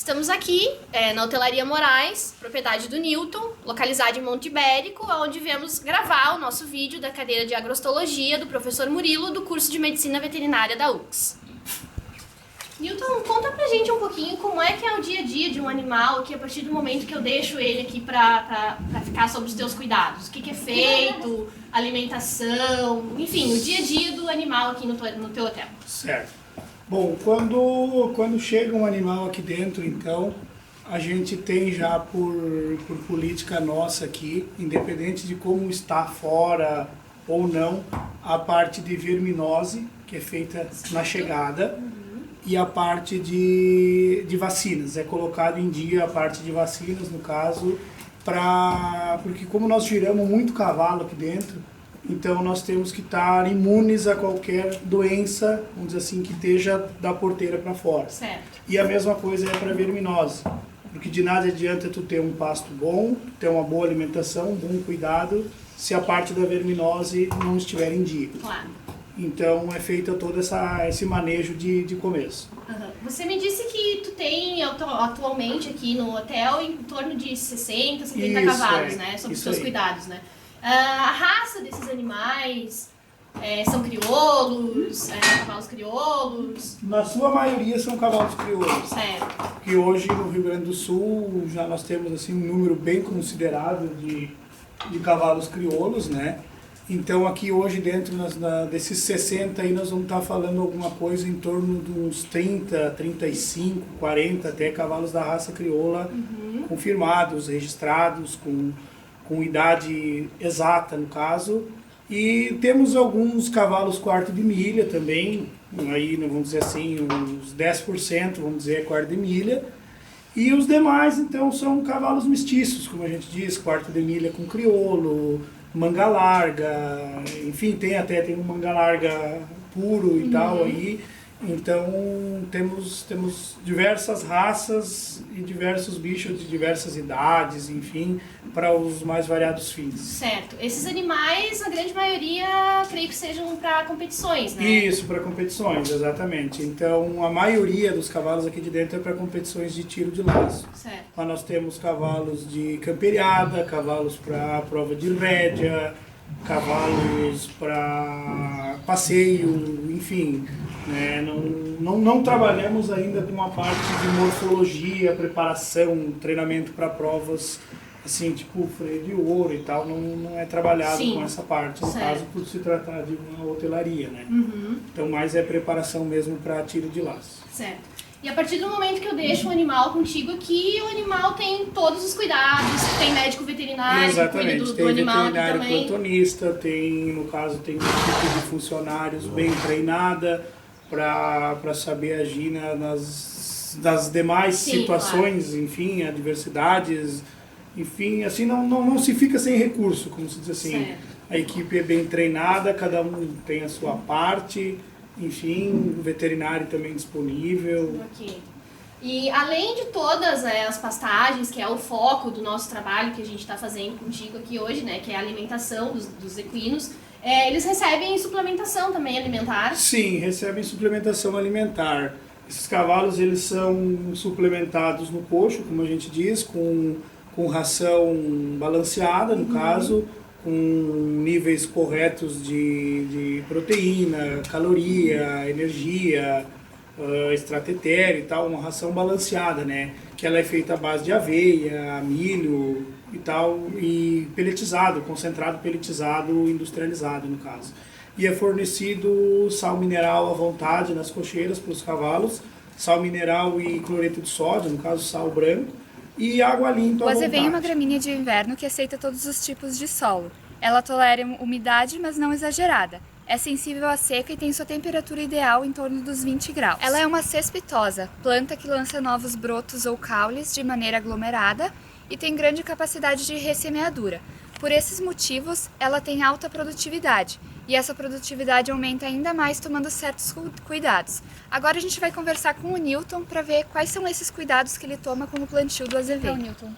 Estamos aqui na Hotelaria Moraes, propriedade do Newton, localizada em Monte Ibérico, onde viemos gravar o nosso vídeo da cadeira de agrostologia do professor Murilo, do curso de Medicina Veterinária da UX. Newton, conta pra gente um pouquinho como é que é o dia a dia de um animal aqui, a partir do momento que eu deixo ele aqui pra ficar sob os teus cuidados. O que é feito, alimentação, enfim, o dia a dia do animal aqui no teu hotel. Certo. Bom, quando chega um animal aqui dentro, então, a gente tem já por política nossa aqui, independente de como está fora ou não, a parte de verminose, que é feita na chegada, e a parte de vacinas. É colocado em dia a parte de vacinas, no caso, porque como nós giramos muito cavalo aqui dentro, então nós temos que estar imunes a qualquer doença, vamos dizer assim, que esteja da porteira para fora. Certo. E a mesma coisa é para verminose, porque de nada adianta tu ter um pasto bom, ter uma boa alimentação, um bom cuidado, se a parte da verminose não estiver em dia. Claro. Então é feito todo esse manejo de começo. Uhum. Você me disse que tu tem atualmente aqui no hotel em torno de 60, 70 cavalos, né? Sob os teus cuidados, né? A raça desses animais são crioulos, cavalos crioulos? Na sua maioria são cavalos crioulos. Certo. Que hoje no Rio Grande do Sul já nós temos assim, um número bem considerável de cavalos crioulos, né? Então aqui hoje dentro desses 60 aí nós vamos estar falando alguma coisa em torno de uns 30, 35, 40 até cavalos da raça crioula confirmados, registrados, com idade exata no caso. E temos alguns cavalos quarto de milha também, aí vamos dizer assim, uns 10%, vamos dizer, quarto de milha. E os demais então são cavalos mestiços, como a gente diz, quarto de milha com crioulo, manga larga, enfim, tem um manga larga puro e tal aí. Então temos diversas raças e diversos bichos de diversas idades, enfim, para os mais variados fins. Certo. Esses animais, a grande maioria, creio que sejam para competições, né? Isso, para competições, exatamente. Então a maioria dos cavalos aqui de dentro é para competições de tiro de laço. Certo. Lá nós temos cavalos de camperiada, cavalos para prova de rédea, cavalos para passeio, enfim. Né? Não trabalhamos ainda com uma parte de morfologia, preparação, treinamento para provas assim, tipo freio de ouro e tal, não é trabalhado com essa parte, no caso por se tratar de uma hotelaria, né? Então mais é preparação mesmo para tiro de laço. Certo. E a partir do momento que eu deixo o animal contigo aqui, o animal tem todos os cuidados, tem médico veterinário que cuida do animal aqui também. Tem veterinário plantonista, no caso tem um tipo de funcionários bem treinada para saber agir nas demais situações, claro. Enfim, adversidades, enfim, assim não se fica sem recurso, como se diz assim. Certo. A equipe é bem treinada, cada um tem a sua parte. Enfim, o veterinário também disponível. Ok. E além de todas as pastagens, que é o foco do nosso trabalho que a gente está fazendo contigo aqui hoje, né, que é a alimentação dos equinos, eles recebem suplementação também alimentar? Sim, recebem suplementação alimentar. Esses cavalos eles são suplementados no coxo, como a gente diz, com ração balanceada, no caso, com níveis corretos de proteína, caloria, energia, extrato etéreo e tal, uma ração balanceada, né? Que ela é feita à base de aveia, milho e tal, e peletizado, concentrado peletizado, industrializado no caso. E é fornecido sal mineral à vontade nas cocheiras para os cavalos, sal mineral e cloreto de sódio, no caso sal branco, e água limpa. O azevém é uma gramínea de inverno que aceita todos os tipos de solo. Ela tolera umidade, mas não exagerada. É sensível à seca e tem sua temperatura ideal em torno dos 20 graus. Ela é uma cespitosa, planta que lança novos brotos ou caules de maneira aglomerada e tem grande capacidade de ressemeadura. Por esses motivos, ela tem alta produtividade. E essa produtividade aumenta ainda mais tomando certos cuidados. Agora a gente vai conversar com o Newton para ver quais são esses cuidados que ele toma com o plantio do azevém. Então, Newton,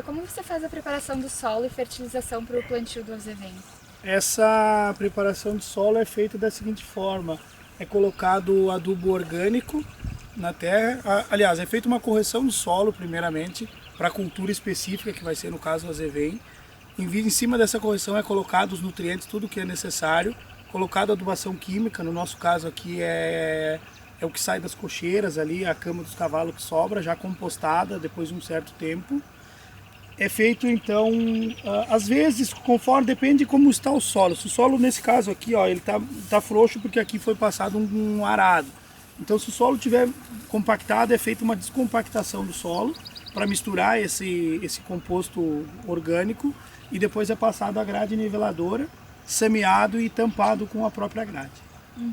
como você faz a preparação do solo e fertilização para o plantio do azevém? Essa preparação do solo é feita da seguinte forma: é colocado adubo orgânico na terra. Aliás, é feita uma correção do solo primeiramente para a cultura específica, que vai ser no caso o azevém. Em cima dessa correção é colocado os nutrientes, tudo que é necessário, colocado a adubação química, no nosso caso aqui é o que sai das cocheiras ali, a cama dos cavalos que sobra, já compostada depois de um certo tempo. É feito então, às vezes, conforme, depende de como está o solo. Se o solo, nesse caso aqui, ó, ele tá frouxo porque aqui foi passado um arado. Então, se o solo tiver compactado, é feita uma descompactação do solo para misturar esse composto orgânico e depois é passado a grade niveladora, semeado e tampado com a própria grade.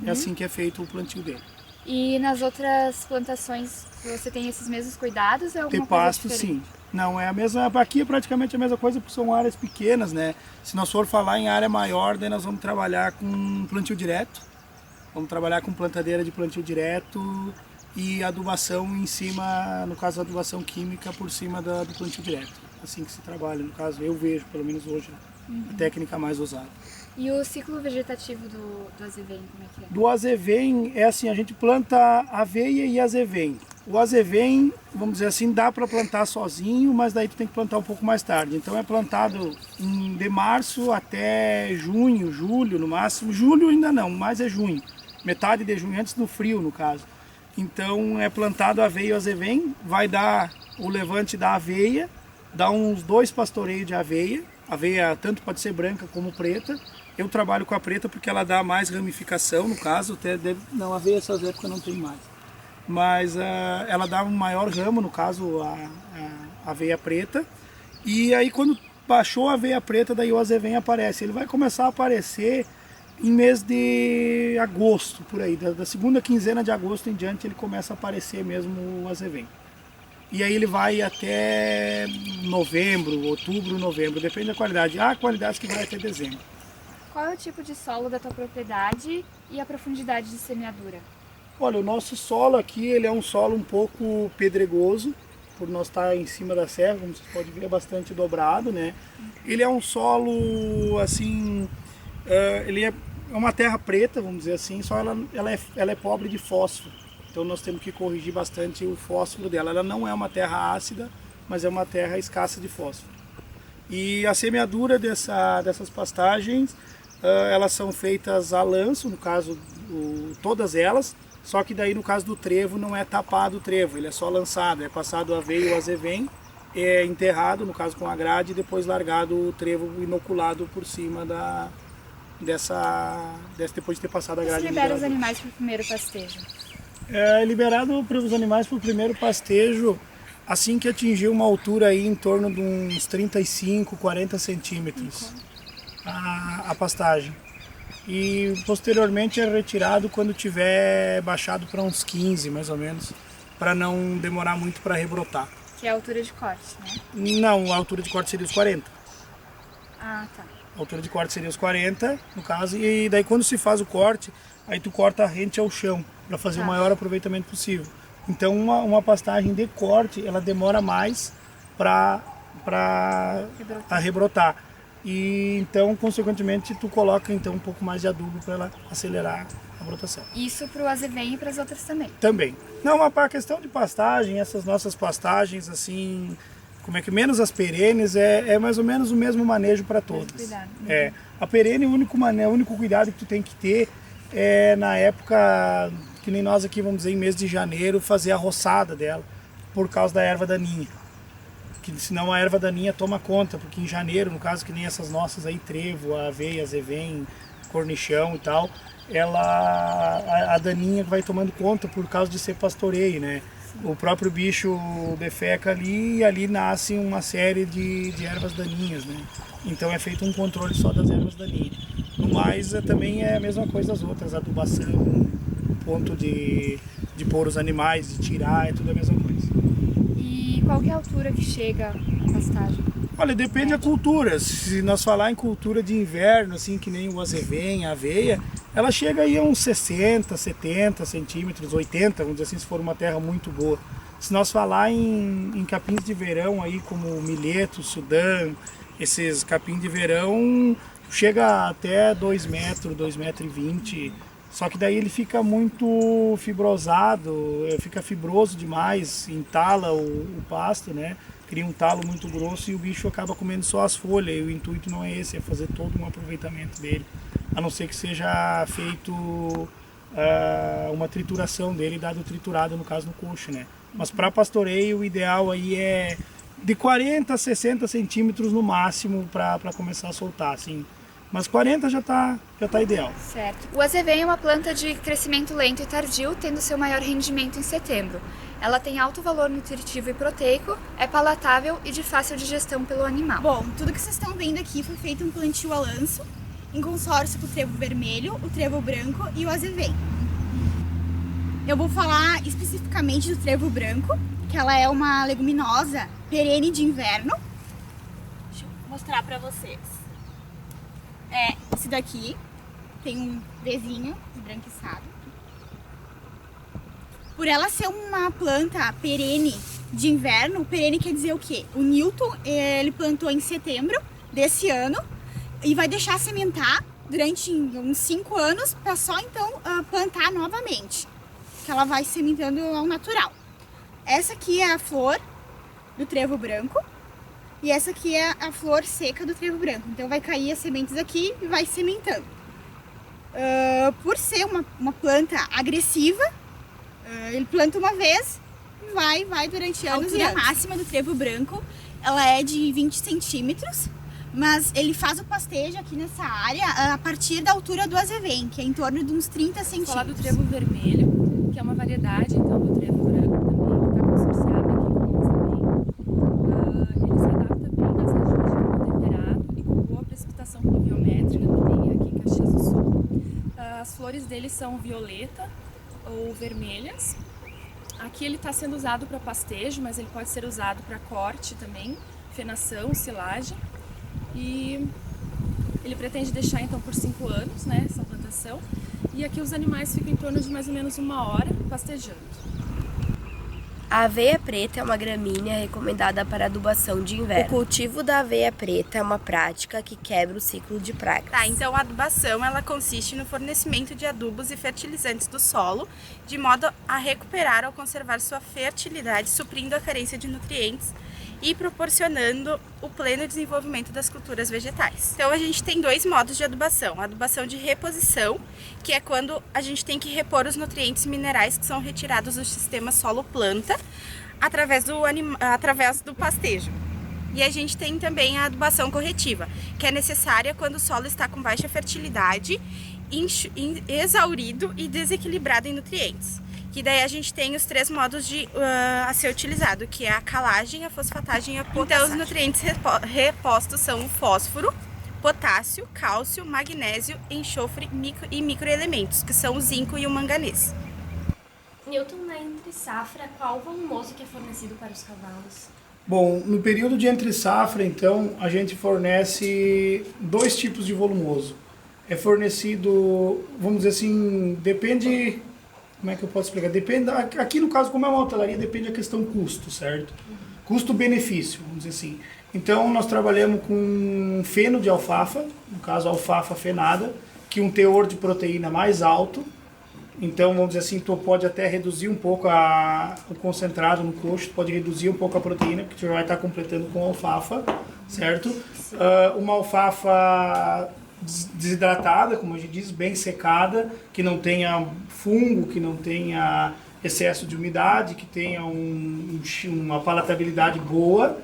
É assim que é feito o plantio dele. E nas outras plantações você tem esses mesmos cuidados? Ou alguma Ter pasto, coisa diferente? sim. Não, é a mesma. Aqui é praticamente a mesma coisa porque são áreas pequenas, né? Se nós for falar em área maior, daí nós vamos trabalhar com plantio direto. Vamos trabalhar com plantadeira de plantio direto e adubação em cima, no caso a adubação química por cima do plantio direto. Assim que se trabalha, no caso eu vejo, pelo menos hoje, a técnica mais usada. E o ciclo vegetativo do azevém, como é que é? Do azevém é assim, a gente planta aveia e azevém. O azevém, vamos dizer assim, dá para plantar sozinho, mas daí tu tem que plantar um pouco mais tarde. Então é plantado de março até junho, julho no máximo. Julho ainda não, mas é junho. Metade de junho, antes do frio no caso. Então é plantado aveia e azevém, vai dar o levante da aveia, dá uns 2 pastoreios de aveia. Aveia tanto pode ser branca como preta. Eu trabalho com a preta porque ela dá mais ramificação, no caso, não, aveia essas épocas não tem mais. Mas ela dá um maior ramo, no caso a aveia preta. E aí quando baixou a aveia preta, daí o azevém aparece. Ele vai começar a aparecer em mês de agosto, por aí. Da segunda quinzena de agosto em diante ele começa a aparecer mesmo o azevém. E aí ele vai até novembro, outubro, novembro, depende da qualidade. Há qualidades que vai até dezembro. Qual é o tipo de solo da tua propriedade e a profundidade de semeadura? Olha, o nosso solo aqui, ele é um solo um pouco pedregoso, por nós estar em cima da serra, como vocês podem ver, é bastante dobrado, né? Ele é um solo, assim, ele é uma terra preta, vamos dizer assim, só ela é pobre de fósforo. Então nós temos que corrigir bastante o fósforo dela. Ela não é uma terra ácida, mas é uma terra escassa de fósforo. E a semeadura dessas pastagens, elas são feitas a lanço, no caso, todas elas, só que daí no caso do trevo não é tapado o trevo, ele é só lançado, é passado a aveia e o azevém, é enterrado, no caso com a grade, e depois largado o trevo inoculado por cima depois de ter passado a grade. Você libera os animais para o primeiro pastejo? É liberado para os animais para o primeiro pastejo assim que atingir uma altura aí em torno de uns 35, 40 centímetros a pastagem. E posteriormente é retirado quando tiver baixado para uns 15 mais ou menos, para não demorar muito para rebrotar. Que é a altura de corte, né? Não, a altura de corte seria os 40. Ah, tá. A altura de corte seria os 40, no caso, e daí quando se faz o corte, aí tu corta rente ao chão, para fazer o maior aproveitamento possível. Então uma pastagem de corte, ela demora mais para rebrotar. E então, consequentemente, tu coloca então um pouco mais de adubo para ela acelerar a brotação. Isso para o azevém e para as outras também? Também. Não, a questão de pastagem, essas nossas pastagens, assim, como é que menos as perenes, é mais ou menos o mesmo manejo para todas. A perene, o único cuidado que tu tem que ter é na época, que nem nós aqui, vamos dizer, em mês de janeiro, fazer a roçada dela, por causa da erva daninha. Que senão a erva daninha toma conta, porque em janeiro, no caso que nem essas nossas aí, trevo, aveia, azevém, cornichão e tal, a daninha vai tomando conta por causa de ser pastoreio, né? O próprio bicho defeca ali e ali nasce uma série de ervas daninhas, né? Então é feito um controle só das ervas daninhas. No mais, também é a mesma coisa as outras, adubação, ponto de pôr os animais, de tirar, é tudo a mesma coisa. E qual que é a altura que chega a pastagem? Olha, depende da cultura. Se nós falar em cultura de inverno, assim, que nem o azevém, a aveia, ela chega aí a uns 60, 70 centímetros, 80, vamos dizer assim, se for uma terra muito boa. Se nós falar em capins de verão aí, como milheto, sudã, esses capins de verão, chega até 2 metros, 2,20 metros, Só que daí ele fica muito fibrosado, fica fibroso demais, entala o pasto, né? Cria um talo muito grosso e o bicho acaba comendo só as folhas. E o intuito não é esse, é fazer todo um aproveitamento dele. A não ser que seja feito uma trituração dele, dado triturado no caso no coxo, né? Mas para pastoreio o ideal aí é de 40 a 60 centímetros no máximo para começar a soltar, assim. Mas 40 já tá ideal. Certo. O azevém é uma planta de crescimento lento e tardio, tendo seu maior rendimento em setembro. Ela tem alto valor nutritivo e proteico, é palatável e de fácil digestão pelo animal. Bom, tudo que vocês estão vendo aqui foi feito um plantio a lanço, em consórcio com o trevo vermelho, o trevo branco e o azevém. Eu vou falar especificamente do trevo branco, que ela é uma leguminosa perene de inverno. Deixa eu mostrar pra vocês. É esse daqui, tem um Vzinho esbranquiçado. Por ela ser uma planta perene de inverno, perene quer dizer o quê? O Newton, ele plantou em setembro desse ano e vai deixar sementar durante uns 5 anos para só então plantar novamente, que ela vai sementando ao natural. Essa aqui é a flor do trevo branco. E essa aqui é a flor seca do trevo branco. Então vai cair as sementes aqui e vai sementando. Por ser uma planta agressiva, ele planta uma vez e vai durante anos. A altura máxima do trevo branco ela é de 20 centímetros. Mas ele faz o pastejo aqui nessa área a partir da altura do azevém, que é em torno de uns 30 centímetros. Vou falar do trevo vermelho, que é uma variedade então, do trevo branco também, que está consorciada aqui com o azevém. Ele se adapta bem nas regiões de clima temperado e com boa precipitação pluviométrica, que tem aqui em Caxias do Sul. As flores dele são violeta ou vermelhas. Aqui ele está sendo usado para pastejo, mas ele pode ser usado para corte também, fenação, silagem. E ele pretende deixar então por 5 anos, né, essa plantação. E aqui os animais ficam em torno de mais ou menos 1 hora pastejando. A aveia preta é uma gramínea recomendada para adubação de inverno. O cultivo da aveia preta é uma prática que quebra o ciclo de pragas. Tá, então a adubação ela consiste no fornecimento de adubos e fertilizantes do solo, de modo a recuperar ou conservar sua fertilidade, suprindo a carência de nutrientes e proporcionando o pleno desenvolvimento das culturas vegetais. Então a gente tem 2 modos de adubação. A adubação de reposição, que é quando a gente tem que repor os nutrientes minerais que são retirados do sistema solo-planta através do pastejo. E a gente tem também a adubação corretiva, que é necessária quando o solo está com baixa fertilidade, exaurido e desequilibrado em nutrientes. Que daí a gente tem os 3 modos a ser utilizado, que é a calagem, a fosfatagem e a potassagem. Então os nutrientes repostos são o fósforo, potássio, cálcio, magnésio, enxofre e microelementos, que são o zinco e o manganês. Newton, na entre safra, qual o volumoso que é fornecido para os cavalos? Bom, no período de entre safra, então, a gente fornece 2 tipos de volumoso. É fornecido, vamos dizer assim, depende... Como é que eu posso explicar? Depende, aqui no caso, como é uma hotelaria, depende da questão custo, certo? Custo-benefício, vamos dizer assim. Então, nós trabalhamos com feno de alfafa, no caso, alfafa fenada, que um teor de proteína mais alto. Então, vamos dizer assim, tu pode até reduzir um pouco o concentrado no coxo, pode reduzir um pouco a proteína, porque tu já vai estar completando com alfafa, certo? Uma alfafa desidratada, como a gente diz, bem secada, que não tenha fungo, que não tenha excesso de umidade, que tenha uma palatabilidade boa.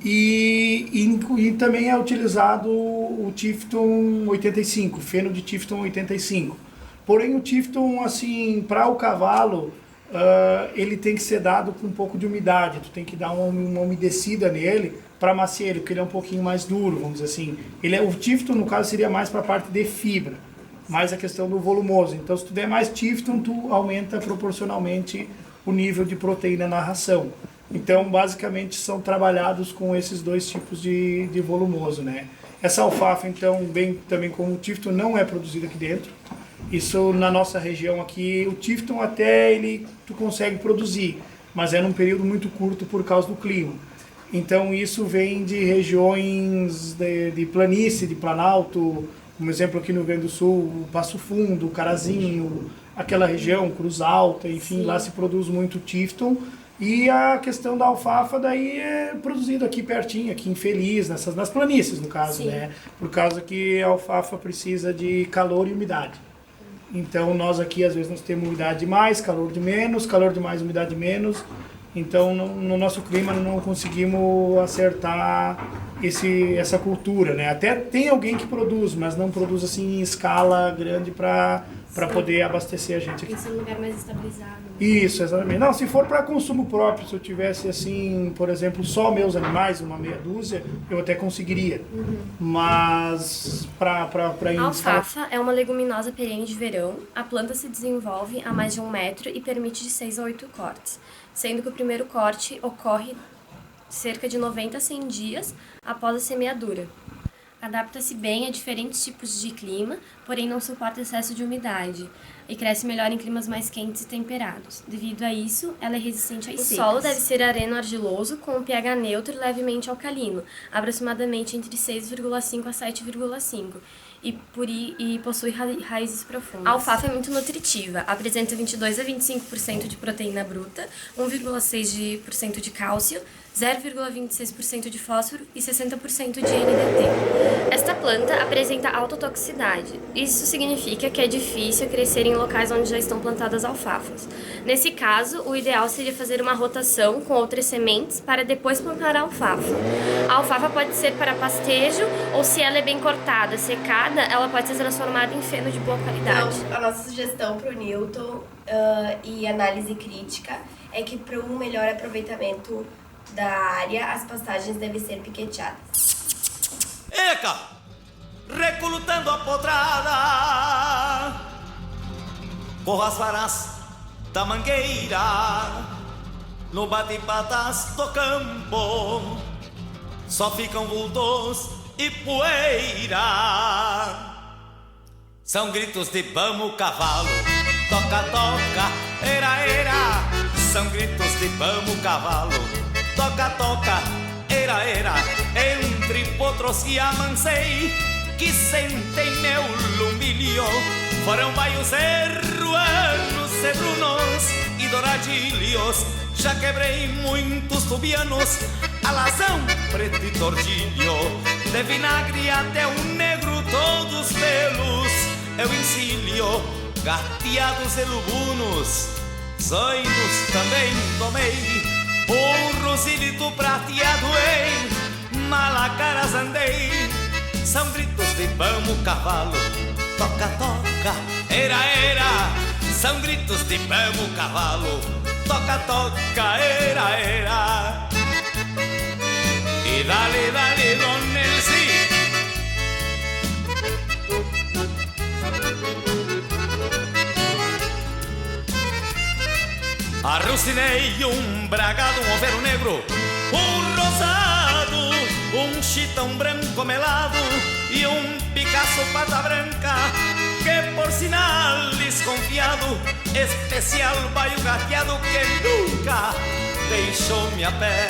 E também é utilizado o Tifton 85, feno de Tifton 85. Porém o Tifton, assim, para o cavalo, ele tem que ser dado com um pouco de umidade, tu tem que dar uma umedecida nele para maciar ele, porque ele é um pouquinho mais duro, vamos dizer assim. O Tifton, no caso, seria mais para a parte de fibra, mais a questão do volumoso. Então, se tu der mais Tifton, tu aumenta proporcionalmente o nível de proteína na ração. Então, basicamente, são trabalhados com esses 2 tipos de volumoso, né? Essa alfafa, então, bem também como o Tifton, não é produzido aqui dentro. Isso na nossa região aqui, o Tifton até tu consegue produzir, mas é num período muito curto por causa do clima. Então isso vem de regiões de planície, de planalto, Um exemplo aqui no Rio Grande do Sul, o Passo Fundo, o Carazinho, aquela região, Cruz Alta, enfim, lá se produz muito Tifton. E a questão da alfafa daí é produzido aqui pertinho, aqui em Feliz, nas planícies no caso, né? Por causa que a alfafa precisa de calor e umidade. Então nós aqui às vezes nós temos umidade de mais, calor de menos, calor de mais, umidade de menos. Então no nosso clima não conseguimos acertar essa cultura, né? Até tem alguém que produz, mas não produz assim em escala grande para poder abastecer a gente aqui. Tem que ser um lugar mais estabilizado. Isso, exatamente. Não, se for para consumo próprio, se eu tivesse assim, por exemplo, só meus animais, uma meia dúzia, eu até conseguiria. Mas para A alfafa é uma leguminosa perene de verão. A planta se desenvolve a mais de 1 metro e permite de 6 a 8 cortes, sendo que o primeiro corte ocorre cerca de 90 a 100 dias após a semeadura. Adapta-se bem a diferentes tipos de clima, porém não suporta excesso de umidade e cresce melhor em climas mais quentes e temperados. Devido a isso, ela é resistente às secas. O solo deve ser areno-argiloso com um pH neutro e levemente alcalino, aproximadamente entre 6,5 a 7,5. E possui raízes profundas. A alfafa é muito nutritiva, apresenta 22 a 25% de proteína bruta, 1,6% de cálcio, 0,26% de fósforo e 60% de NDT. Esta planta apresenta alta toxicidade. Isso significa que é difícil crescer em locais onde já estão plantadas alfafas. Nesse caso, o ideal seria fazer uma rotação com outras sementes para depois plantar a alfafa. A alfafa pode ser para pastejo ou, se ela é bem cortada, secada, ela pode ser transformada em feno de boa qualidade. Então, a nossa sugestão para o Newton e análise crítica é que para um melhor aproveitamento da área, as pastagens devem ser piqueteadas. Eca! Recrutando a potrada com as varas da mangueira no bate-patas do campo só ficam vultos e poeira. São gritos de vamos cavalo, toca, toca, era, era. São gritos de vamos cavalo, toca, toca, era, era. Entre potros e amancei, que sentem meu lumilho. Foram baios ruanos, cebrunos e douradilhos. Já quebrei muitos tubianos, alazão, preto e tordilho. De vinagre até um negro, todos pelos eu encilho. Gateados e lubunos, zoinos também domei. Um rosilito prateado em Malacaras andei. São gritos de vamos cavalo, toca, toca, era, era. São gritos de vamos cavalo, toca, toca, era, era. E dale, dale, don Nelsi. Arrucinei um bragado, um overo negro, um rosado, um chitão branco melado e um Picasso pata branca, que por sinal desconfiado, especial baio gateado que nunca deixou-me a pé.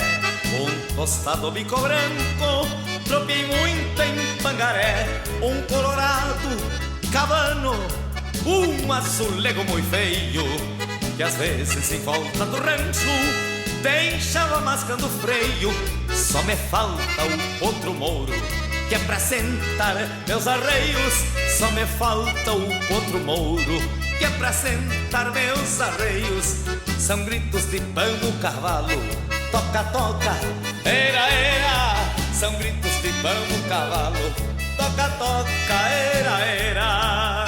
Um tostado bico branco, tropei muito em Pangaré, um colorado cabano, um azulego muito feio, que às vezes em volta do rancho deixava mascando freio. Só me falta o outro mouro, que é pra sentar meus arreios. Só me falta o outro mouro, que é pra sentar meus arreios. São gritos de vamos cavalo, toca, toca, era, era. São gritos de vamos cavalo, toca, toca, era, era.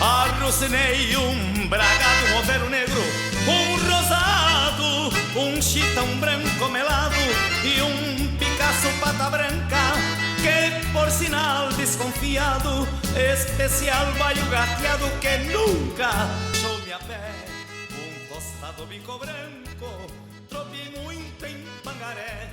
Arrucinei um bragado, um overo negro, um rosado, um chitão branco melado e um Picasso pata branca, que por sinal desconfiado, especial baio gateado que nunca deixou-me a pé. Um tostado bico branco, tropei muito em Pangaré,